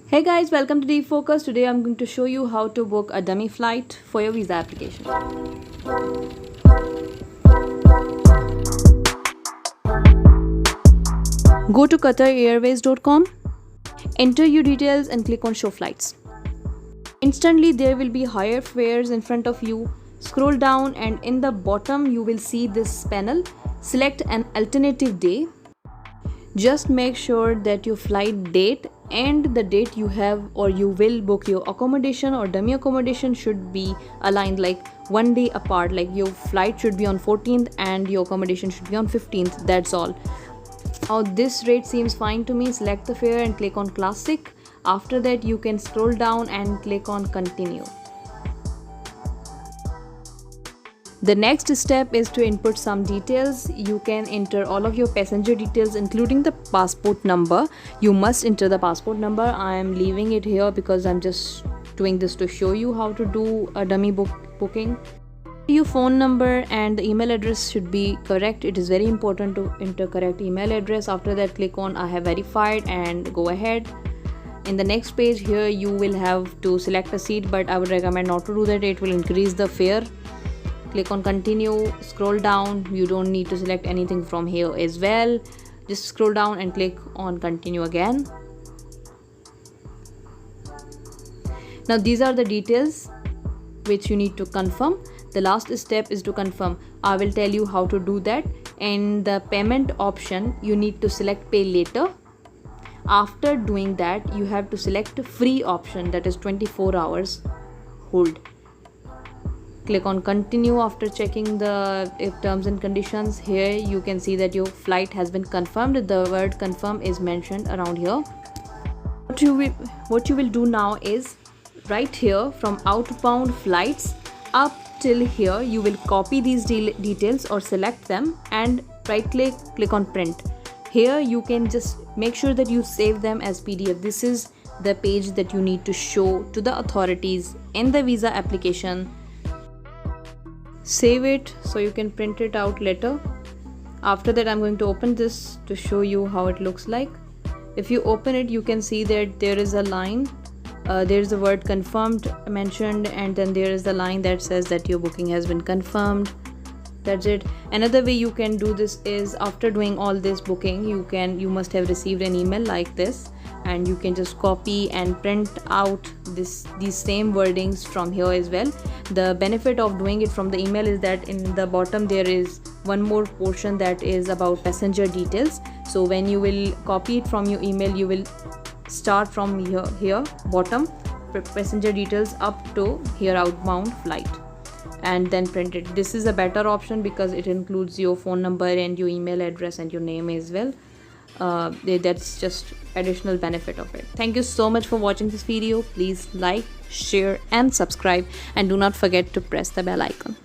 Hey guys, welcome to Deep Focus. Today I'm going to show you how to book a dummy flight for your visa application. Go to QatarAirways.com, enter your details and click on Show Flights. Instantly there will be higher fares in front of you. Scroll down and in the bottom you will see this panel. Select an alternative day. Just make sure that your flight date and the date you have or you will book your accommodation or dummy accommodation should be aligned, like 1 day apart. Like your flight should be on 14th and your accommodation should be on 15th. That's all. Now this rate seems fine to me. Select the fare and click on classic. After that you can scroll down and click on continue. The next step is to input some details. You can enter all of your passenger details including the passport number. You must enter the passport number. I am leaving it here because I'm just doing this to show you how to do a dummy booking. Your phone number and the email address should be correct. It is very important to enter correct email address. After that click on I have verified and go ahead. In the next page here you will have to select a seat, but I would recommend not to do that. It will increase the fare. Click on continue, scroll down. You don't need to select anything from here as well. Just scroll down and click on continue again. Now these are the details which you need to confirm. The last step is to confirm. I will tell you how to do that. In the payment option you need to select pay later. After doing that you have to select a free option, that is 24 hours hold. Click on continue. After checking the terms and conditions, here you can see that your flight has been confirmed. The word confirm is mentioned around here. What you will do now is right here from outbound flights up till here you will copy these details or select them and right click on print. Here you can just make sure that you save them as PDF. This is the page that you need to show to the authorities in the visa application. Save it so you can print it out later. After that I'm going to open this to show you how it looks like. If you open it you can see that there is a line. There is the word confirmed mentioned, and then there is the line that says that your booking has been confirmed. That's it. Another way you can do this is after doing all this booking you must have received an email like this, and you can just copy and print out these same wordings from here as well. The benefit of doing it from the email is that in the bottom there is one more portion that is about passenger details. So when you will copy it from your email you will start from here bottom passenger details up to here outbound flight and then print it. This is a better option because it includes your phone number and your email address and your name as well. That's just additional benefit of it. Thank you so much for watching this video. Please like, share and subscribe, and do not forget to press the bell icon.